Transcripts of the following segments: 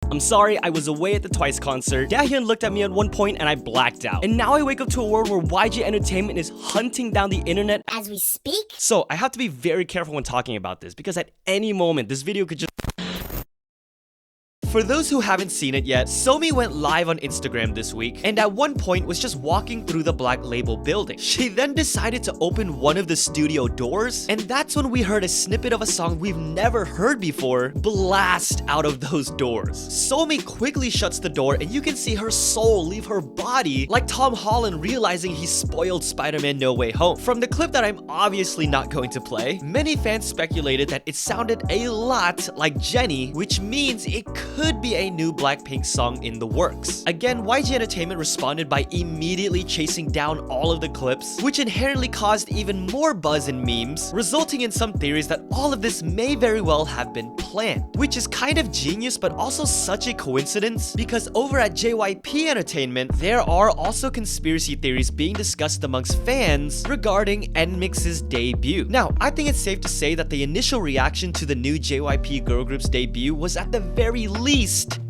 I'm sorry, I was away at the Twice concert. Dahyun looked at me at one point and I blacked out. And now I wake up to a world where YG Entertainment is hunting down the internet as we speak. So I have to be very careful when talking about this because at any moment this video could just... For those who haven't seen it yet, Somi went live on Instagram this week and at one point was just walking through the Black Label building. She then decided to open one of the studio doors, and that's when we heard a snippet of a song we've never heard before blast out of those doors. Somi quickly shuts the door and you can see her soul leave her body like Tom Holland realizing he spoiled Spider-Man No Way Home. From the clip that I'm obviously not going to play, many fans speculated that it sounded a lot like JENNIE, which means it could be a new BLACKPINK song in the works. Again, YG Entertainment responded by immediately chasing down all of the clips, which inherently caused even more buzz and memes, resulting in some theories that all of this may very well have been planned, which is kind of genius but also such a coincidence because over at JYP Entertainment, there are also conspiracy theories being discussed amongst fans regarding NMIXX's debut. Now, I think it's safe to say that the initial reaction to the new JYP girl group's debut was at the very least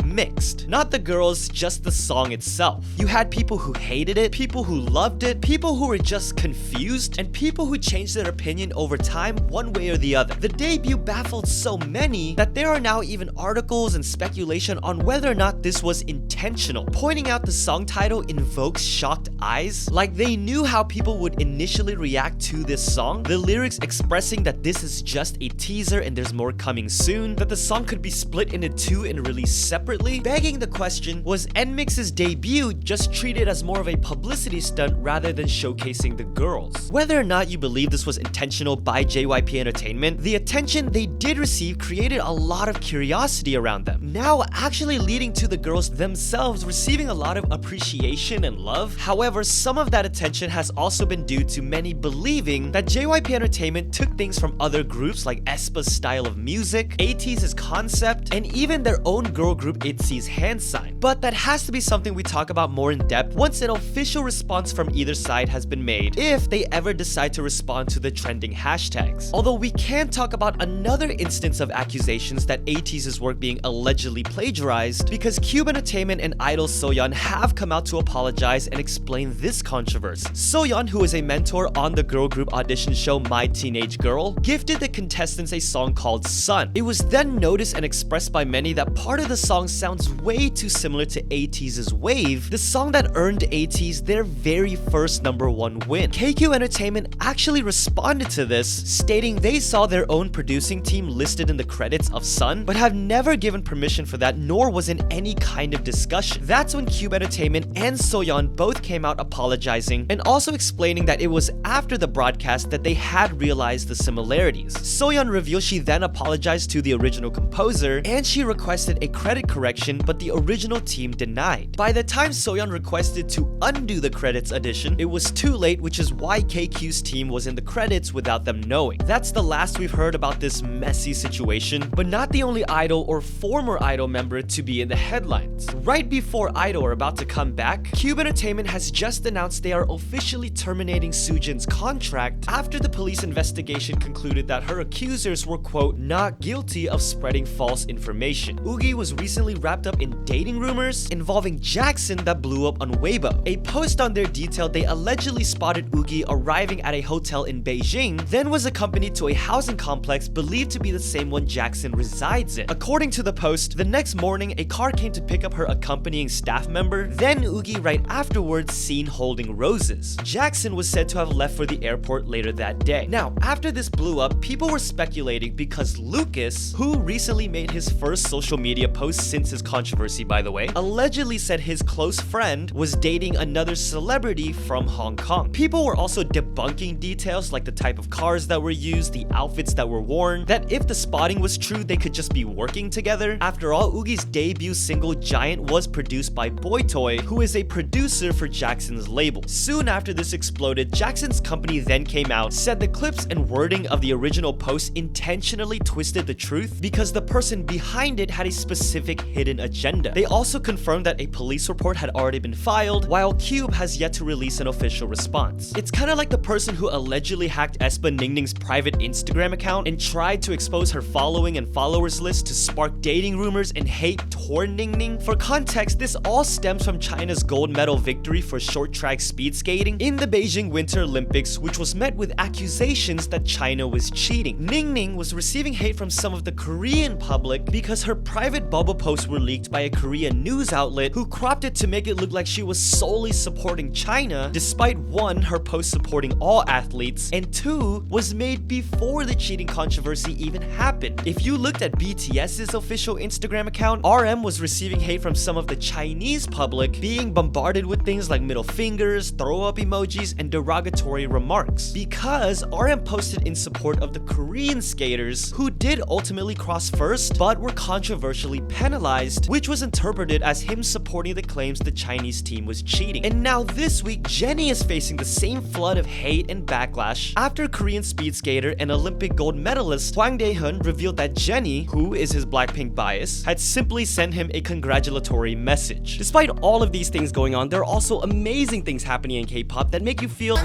mixed. Not the girls, just the song itself. You had people who hated it, people who loved it, people who were just confused, and people who changed their opinion over time one way or the other. The debut baffled so many that there are now even articles and speculation on whether or not this was intentional, pointing out the song title invokes shocked eyes, like they knew how people would initially react to this song, the lyrics expressing that this is just a teaser and there's more coming soon, that the song could be split into two and released separately, begging the question, was NMIXX's debut just treated as more of a publicity stunt rather than showcasing the girls? Whether or not you believe this was intentional by JYP Entertainment, the attention they did receive created a lot of curiosity around them, now actually leading to the girls themselves receiving a lot of appreciation and love. However, some of that attention has also been due to many believing that JYP Entertainment took things from other groups like aespa's style of music, ATEEZ's concept, and even their own girl group ITZY's hand sign. But that has to be something we talk about more in depth once an official response from either side has been made, if they ever decide to respond to the trending hashtags. Although we can talk about another instance of accusations that ATEEZ's work being allegedly plagiarized, because Cube Entertainment and idol Soyeon have come out to apologize and explain this controversy. Soyeon, who is a mentor on the girl group audition show My Teenage Girl, gifted the contestants a song called Sun. It was then noticed and expressed by many that part of the song sounds way too similar to ATEEZ's Wave, the song that earned ATEEZ their very first #1 win. KQ Entertainment actually responded to this, stating they saw their own producing team listed in the credits of Sun, but have never given permission for that, nor was in any kind of discussion. That's when Cube Entertainment and Soyeon both came out apologizing and also explaining that it was after the broadcast that they had realized the similarities. Soyeon revealed she then apologized to the original composer and she requested a credit correction, but the original team denied. By the time Soyeon requested to undo the credits addition, it was too late, which is why KQ's team was in the credits without them knowing. That's the last we've heard about this messy situation, but not the only idol or former idol member to be in the headlines. Right before idol are about to come back, Cube Entertainment has just announced they are officially terminating Soojin's contract after the police investigation concluded that her accusers were, quote, not guilty of spreading false information. YUQI was recently wrapped up in dating rumors involving Jackson that blew up on Weibo. A post on there detailed they allegedly spotted YUQI arriving at a hotel in Beijing, then was accompanied to a housing complex believed to be the same one Jackson resides in. According to the post, the next morning a car came to pick up her accompanying staff member, then YUQI right afterwards seen holding roses. Jackson was said to have left for the airport later that day. Now, after this blew up, people were speculating because Lucas, who recently made his first social media post since his controversy by the way, allegedly said his close friend was dating another celebrity from Hong Kong. People were also debunking details like the type of cars that were used, the outfits that were worn, that if the spotting was true, they could just be working together. After all, YUQI's debut single Giant was produced by Boytoy, who is a producer for Jackson's label. Soon after this exploded, Jackson's company then came out, said the clips and wording of the original post intentionally twisted the truth because the person behind it had a specific hidden agenda. They also confirmed that a police report had already been filed, while Cube has yet to release an official response. It's kind of like the person who allegedly hacked aespa Ningning's private Instagram account and tried to expose her following and followers list to spark dating rumors and hate toward Ningning. For context, this all stems from China's gold medal victory for short track speed skating in the Beijing Winter Olympics, which was met with accusations that China was cheating. Ningning was receiving hate from some of the Korean public because her private bubble posts were leaked by a Korean news outlet who cropped it to make it look like she was solely supporting China, despite 1, her post supporting all athletes, and 2, was made before the cheating controversy even happened. If you looked at BTS's official Instagram account, RM was receiving hate from some of the Chinese public, being bombarded with things like middle fingers, throw up emojis, and derogatory remarks, because RM posted in support of the Korean skaters who did ultimately cross first but were controversially penalized, which was interpreted as him supporting the claims the Chinese team was cheating. And now this week, JENNIE is facing the same flood of hate and backlash after Korean speed skater and Olympic gold medalist Hwang Dae-hyun revealed that JENNIE, who is his BLACKPINK bias, had simply sent him a congratulatory message. Despite all of these things going on, there are also amazing things happening in K-pop that make you feel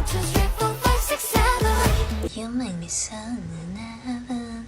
You make me so nervous.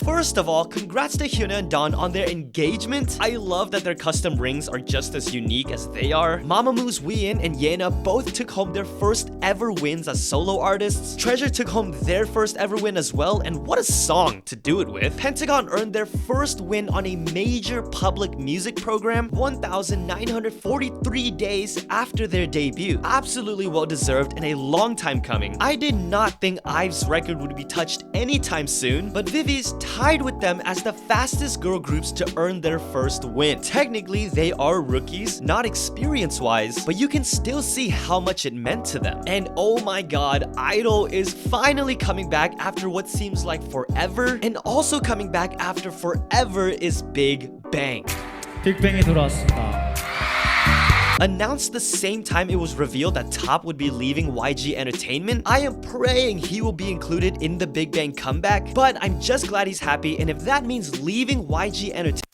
First of all, congrats to HYUNA and Dawn on their engagement. I love that their custom rings are just as unique as they are. MAMAMOO's WHEEIN and YENA both took home their first ever wins as solo artists. Treasure took home their first ever win as well, and what a song to do it with. Pentagon earned their first win on a major public music program 1,943 days after their debut. Absolutely well deserved and a long time coming. I did not think IVE's record would be touched anytime soon, but VIVIZ tied with them as the fastest girl groups to earn their first win. Technically, they are rookies, not experience-wise, but you can still see how much it meant to them. And oh my god, I-DLE is finally coming back after what seems like forever, and also coming back after forever is BIGBANG. 빅뱅이 돌아왔습니다. Announced the same time it was revealed that T.O.P would be leaving YG Entertainment. I am praying he will be included in the BIGBANG comeback, but I'm just glad he's happy, and if that means leaving YG Entertainment,